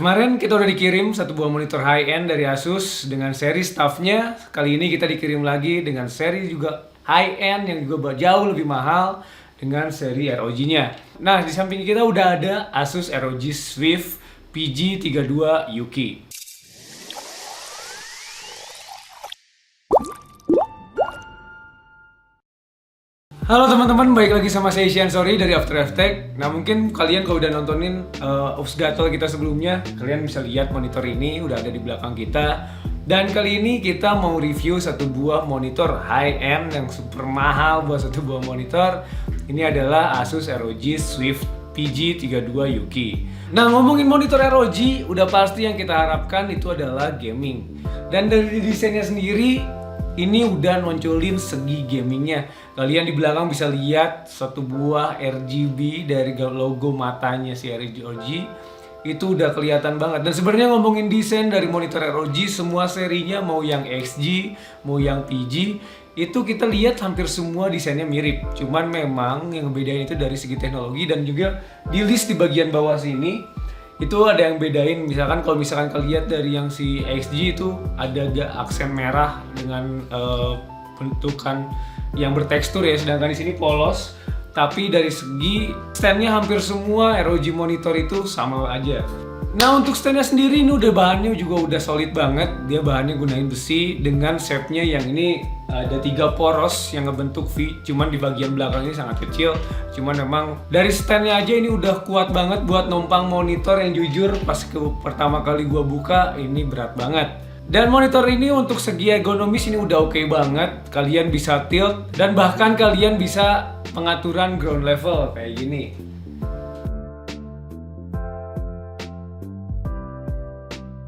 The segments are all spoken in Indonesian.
Kemarin kita udah dikirim satu buah monitor high-end dari Asus dengan seri staffnya. Kali ini kita dikirim lagi dengan seri juga high-end yang juga jauh lebih mahal dengan seri ROG-nya. Nah, di samping kita udah ada Asus ROG Swift PG32 UK. Halo teman-teman, balik lagi sama saya Isyan Sorry dari After Effects. Nah, mungkin kalian kalau udah nontonin Ups Gatel kita sebelumnya, kalian bisa lihat monitor ini udah ada di belakang kita. Dan kali ini kita mau review satu buah monitor high-end yang super mahal buat satu buah monitor. Ini adalah Asus ROG Swift PG32 UK. Nah, ngomongin monitor ROG, udah pasti yang kita harapkan itu adalah gaming. Dan dari desainnya sendiri, ini udah noncolin segi gamingnya. Kalian di belakang bisa lihat satu buah RGB dari logo matanya si ROG. Itu udah kelihatan banget. Dan sebenarnya ngomongin desain dari monitor ROG, semua serinya mau yang XG, mau yang PG, itu kita lihat hampir semua desainnya mirip. Cuman memang yang ngebedain itu dari segi teknologi dan juga di list di bagian bawah sini itu ada yang bedain. Misalkan kalau misalkan kalian lihat dari yang si XG itu ada agak aksen merah dengan bentukan yang bertekstur ya, sedangkan di sini polos. Tapi dari segi standnya hampir semua ROG monitor itu sama aja. Nah, untuk standnya sendiri ini udah bahannya juga udah solid banget. Dia bahannya gunain besi dengan shape-nya yang ini ada 3 poros yang ngebentuk V. Cuman di bagian belakang ini sangat kecil. Cuman memang dari standnya aja ini udah kuat banget buat numpang monitor yang jujur pas pertama kali gua buka ini berat banget. Dan monitor ini untuk segi ergonomis ini udah oke banget. Kalian bisa tilt dan bahkan kalian bisa pengaturan ground level kayak gini.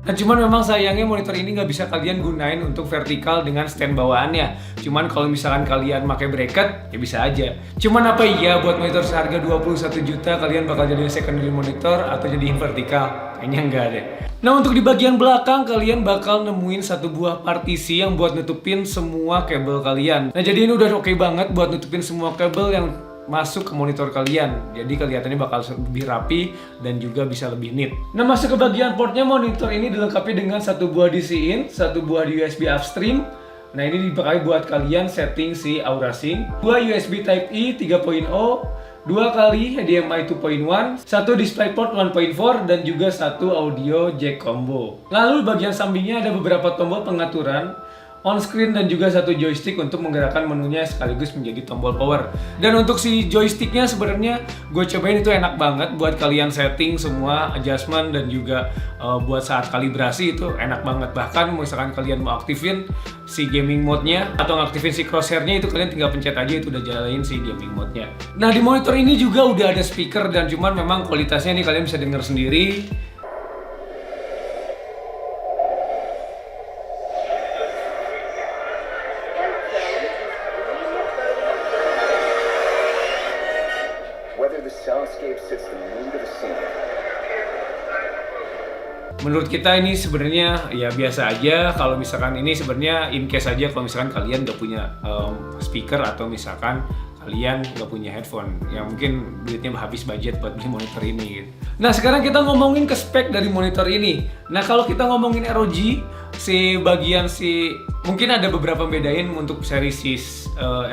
Nah, cuman memang sayangnya monitor ini nggak bisa kalian gunain untuk vertikal dengan stand bawaannya. Cuman kalau misalkan kalian pakai bracket, ya bisa aja. Cuman apa iya buat monitor seharga 21 juta kalian bakal jadi secondary monitor atau jadiin vertikal? Kayaknya enggak deh. Nah, untuk di bagian belakang kalian bakal nemuin satu buah partisi yang buat nutupin semua kabel kalian. Nah, jadi ini udah oke banget buat nutupin semua kabel yang masuk ke monitor kalian. Jadi kelihatannya bakal lebih rapi dan juga bisa lebih neat. Nah, masuk ke bagian portnya, monitor ini dilengkapi dengan satu buah DC-in, satu buah USB upstream. Nah, ini dipakai buat kalian setting si Aura Sync. 2 USB Type-E 3.0, 2 kali HDMI 2.1, satu DisplayPort 1.4 dan juga satu audio jack combo. Lalu bagian sampingnya ada beberapa tombol pengaturan on screen dan juga satu joystick untuk menggerakkan menunya sekaligus menjadi tombol power. Dan untuk si joysticknya sebenarnya gue cobain itu enak banget buat kalian setting semua adjustment dan juga buat saat kalibrasi itu enak banget. Bahkan misalkan kalian mau aktifin si gaming mode-nya atau ngaktifin si crosshair-nya itu kalian tinggal pencet aja itu udah jalanin si gaming mode-nya. Nah, di monitor ini juga udah ada speaker dan cuman memang kualitasnya nih kalian bisa dengar sendiri. Menurut kita ini sebenarnya ya biasa aja. Kalau misalkan ini sebenarnya in case aja kalau misalkan kalian nggak punya speaker atau misalkan kalian nggak punya headphone yang mungkin duitnya habis budget buat beli monitor ini gitu. Nah, sekarang kita ngomongin ke spek dari monitor ini. Nah, kalau kita ngomongin ROG mungkin ada beberapa bedain untuk seri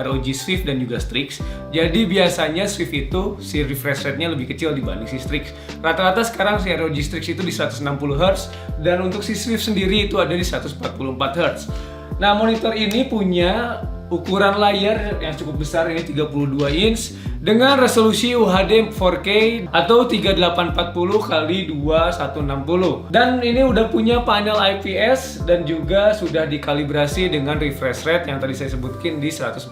ROG Swift dan juga Strix. Jadi biasanya Swift itu si refresh rate-nya lebih kecil dibanding si Strix. Rata-rata sekarang si ROG Strix itu di 160 Hz dan untuk si Swift sendiri itu ada di 144 Hz. Nah, monitor ini punya ukuran layar yang cukup besar, ini 32 inch dengan resolusi UHD 4K atau 3840 x 2160. Dan ini udah punya panel IPS dan juga sudah dikalibrasi dengan refresh rate yang tadi saya sebutkan di 144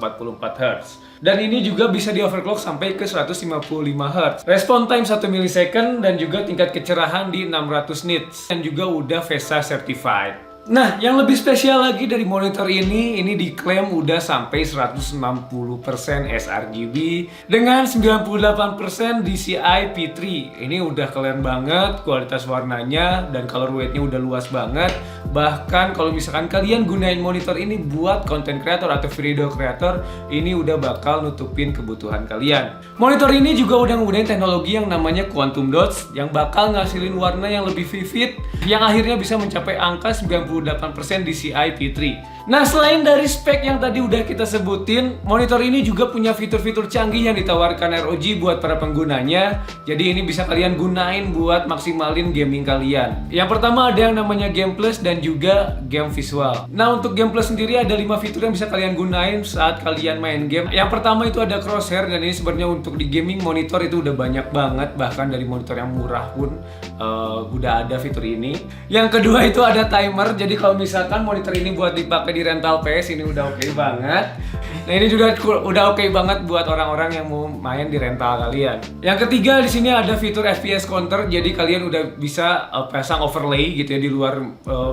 Hz. Dan ini juga bisa di overclock sampai ke 155 Hz. Respon time 1 millisecond dan juga tingkat kecerahan di 600 nits dan juga udah VESA certified. Nah, yang lebih spesial lagi dari monitor ini diklaim udah sampai 160% sRGB dengan 98% DCI P3. Ini udah keren banget kualitas warnanya dan color weight-nya udah luas banget. Bahkan kalau misalkan kalian gunain monitor ini buat content creator atau video creator, ini udah bakal nutupin kebutuhan kalian. Monitor ini juga udah menggunakan teknologi yang namanya Quantum Dots yang bakal ngasilin warna yang lebih vivid yang akhirnya bisa mencapai angka 98% DCI P3. Nah, selain dari spek yang tadi udah kita sebutin, monitor ini juga punya fitur-fitur canggih yang ditawarkan ROG buat para penggunanya. Jadi ini bisa kalian gunain buat maksimalin gaming kalian. Yang pertama ada yang namanya Game Plus dan juga Game Visual. Nah, untuk Game Plus sendiri ada 5 fitur yang bisa kalian gunain saat kalian main game. Yang pertama itu ada crosshair, dan ini sebenarnya untuk di gaming monitor itu udah banyak banget, bahkan dari monitor yang murah pun udah ada fitur ini. Yang kedua itu ada timer, jadi kalau misalkan monitor ini buat dipakai di rental PS, ini udah oke banget. Nah, ini juga udah oke banget buat orang-orang yang mau main di rental kalian. Yang ketiga di sini ada fitur FPS counter, jadi kalian udah bisa pasang overlay gitu ya di luar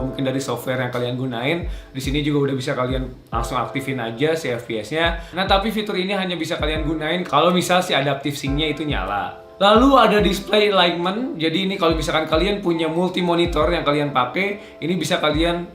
mungkin dari software yang kalian gunain. Di sini juga udah bisa kalian langsung aktifin aja si FPS-nya. Nah, tapi fitur ini hanya bisa kalian gunain kalau misal si adaptive sync-nya itu nyala. Lalu ada display alignment, jadi ini kalau misalkan kalian punya multi monitor yang kalian pakai, ini bisa kalian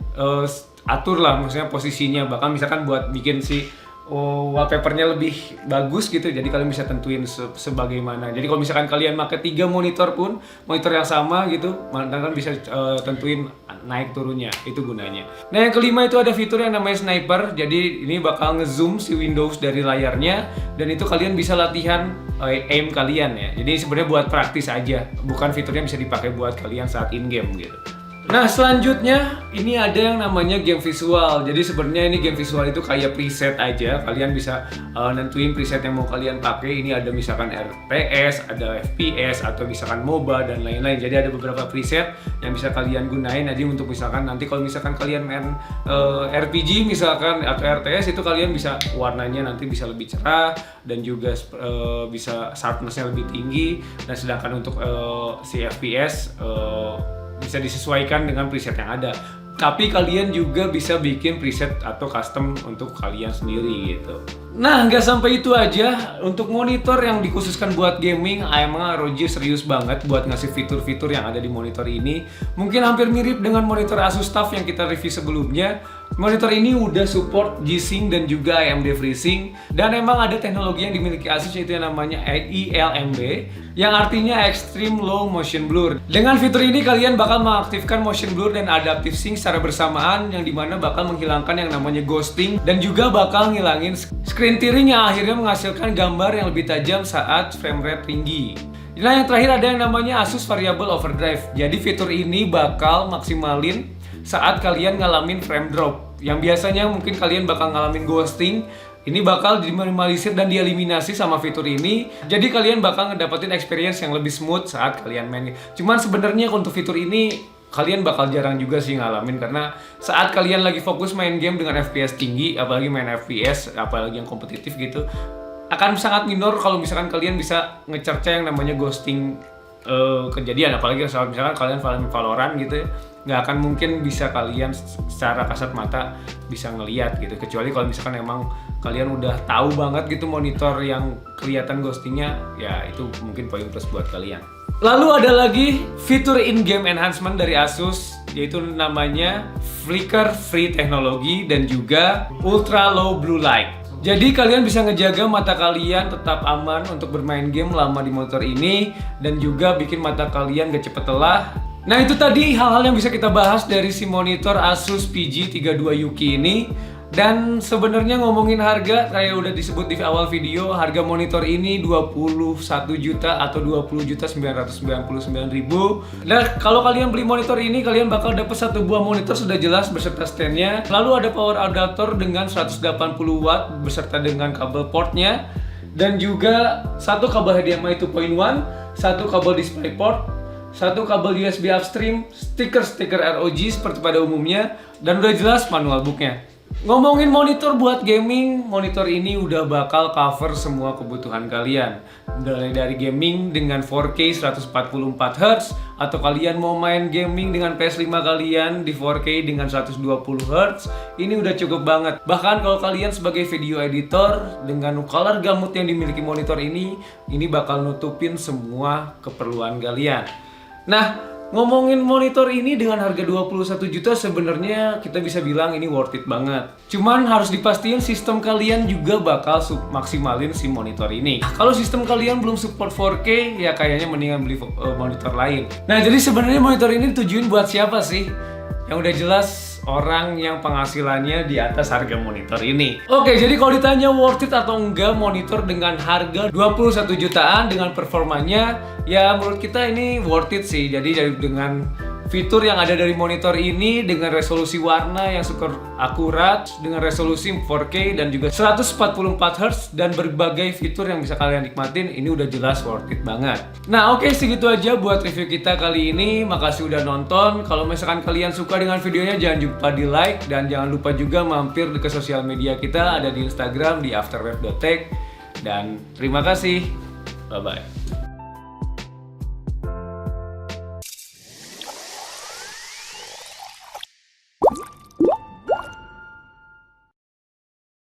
atur lah maksudnya posisinya, bahkan misalkan buat bikin si wallpapernya lebih bagus gitu, jadi kalian bisa tentuin sebagaimana. Jadi kalau misalkan kalian pakai 3 monitor pun, monitor yang sama gitu, kalian bisa tentuin naik turunnya, itu gunanya. Nah, yang kelima itu ada fitur yang namanya sniper, jadi ini bakal ngezoom si Windows dari layarnya, dan itu kalian bisa latihan aim kalian ya. Jadi sebenarnya buat praktis aja, bukan fiturnya bisa dipakai buat kalian saat in game gitu. Nah, selanjutnya ini ada yang namanya game visual. Jadi sebenarnya ini game visual itu kayak preset aja. Kalian bisa nentuin preset yang mau kalian pakai. Ini ada misalkan RPS, ada FPS, atau misalkan MOBA dan lain-lain. Jadi ada beberapa preset yang bisa kalian gunain aja untuk misalkan nanti kalau misalkan kalian main RPG misalkan atau RTS, itu kalian bisa warnanya nanti bisa lebih cerah dan juga bisa sharpness-nya lebih tinggi. Dan sedangkan untuk si FPS bisa disesuaikan dengan preset yang ada. Tapi kalian juga bisa bikin preset atau custom untuk kalian sendiri gitu. Nah, nggak sampai itu aja. Untuk monitor yang dikhususkan buat gaming, emang ROG serius banget buat ngasih fitur-fitur yang ada di monitor ini. Mungkin hampir mirip dengan monitor Asus TUF yang kita review sebelumnya. Monitor ini udah support G-Sync dan juga AMD FreeSync, dan emang ada teknologi yang dimiliki Asus yaitu yang namanya ILMB, yang artinya Extreme Low Motion Blur. Dengan fitur ini kalian bakal mengaktifkan motion blur dan adaptive sync secara bersamaan, yang dimana bakal menghilangkan yang namanya ghosting dan juga bakal ngilangin screen tearing yang akhirnya menghasilkan gambar yang lebih tajam saat frame rate tinggi. Nah, yang terakhir ada yang namanya Asus Variable Overdrive. Jadi fitur ini bakal maksimalin saat kalian ngalamin frame drop. Yang biasanya mungkin kalian bakal ngalamin ghosting, ini bakal diminimalisir dan dieliminasi sama fitur ini. Jadi kalian bakal ngedapetin experience yang lebih smooth saat kalian main. Cuman sebenarnya untuk fitur ini kalian bakal jarang juga sih ngalamin, karena saat kalian lagi fokus main game dengan FPS tinggi, apalagi main FPS, apalagi yang kompetitif gitu, akan sangat minor kalau misalkan kalian bisa ngecerca yang namanya ghosting kejadian. Apalagi kalau misalkan kalian Valorant gitu ya, nggak akan mungkin bisa kalian secara kasat mata bisa ngelihat gitu, kecuali kalau misalkan emang kalian udah tahu banget gitu monitor yang kelihatan ghostingnya, ya itu mungkin poin plus buat kalian. Lalu ada lagi fitur in-game enhancement dari Asus, yaitu namanya Flicker Free Technology dan juga Ultra Low Blue Light. Jadi kalian bisa ngejaga mata kalian tetap aman untuk bermain game lama di monitor ini, dan juga bikin mata kalian gak cepet lelah. Nah, itu tadi hal-hal yang bisa kita bahas dari si monitor Asus PG32UK ini. Dan sebenarnya ngomongin harga, kayak udah disebut di awal video, harga monitor ini 21 juta atau 20.999.000. Dan kalau kalian beli monitor ini, kalian bakal dapat satu buah monitor sudah jelas beserta standnya. Lalu ada power adapter dengan 180 watt beserta dengan kabel portnya, dan juga satu kabel HDMI 2.1, satu kabel DisplayPort, satu kabel USB upstream, stiker ROG seperti pada umumnya, dan udah jelas manual booknya. Ngomongin monitor buat gaming, monitor ini udah bakal cover semua kebutuhan kalian. Mulai dari gaming dengan 4K 144Hz, atau kalian mau main gaming dengan PS5 kalian di 4K dengan 120Hz, ini udah cukup banget. Bahkan kalau kalian sebagai video editor, dengan color gamut yang dimiliki monitor ini bakal nutupin semua keperluan kalian. Nah, ngomongin monitor ini dengan harga 21 juta sebenarnya kita bisa bilang ini worth it banget. Cuman harus dipastiin sistem kalian juga bakal maksimalin si monitor ini. Kalau sistem kalian belum support 4K, ya kayaknya mendingan beli monitor lain. Nah, jadi sebenarnya monitor ini ditujuin buat siapa sih? Yang udah jelas orang yang penghasilannya di atas harga monitor ini. Oke, jadi kalau ditanya worth it atau enggak monitor dengan harga 21 jutaan dengan performanya, ya menurut kita ini worth it sih. Jadi dengan fitur yang ada dari monitor ini, dengan resolusi warna yang super akurat, dengan resolusi 4K dan juga 144Hz dan berbagai fitur yang bisa kalian nikmatin, ini udah jelas worth it banget. Nah, oke, segitu aja buat review kita kali ini. Makasih udah nonton. Kalau misalkan kalian suka dengan videonya, jangan lupa di like dan jangan lupa juga mampir ke sosial media kita, ada di Instagram di afterwave.tech. Dan terima kasih. Bye bye.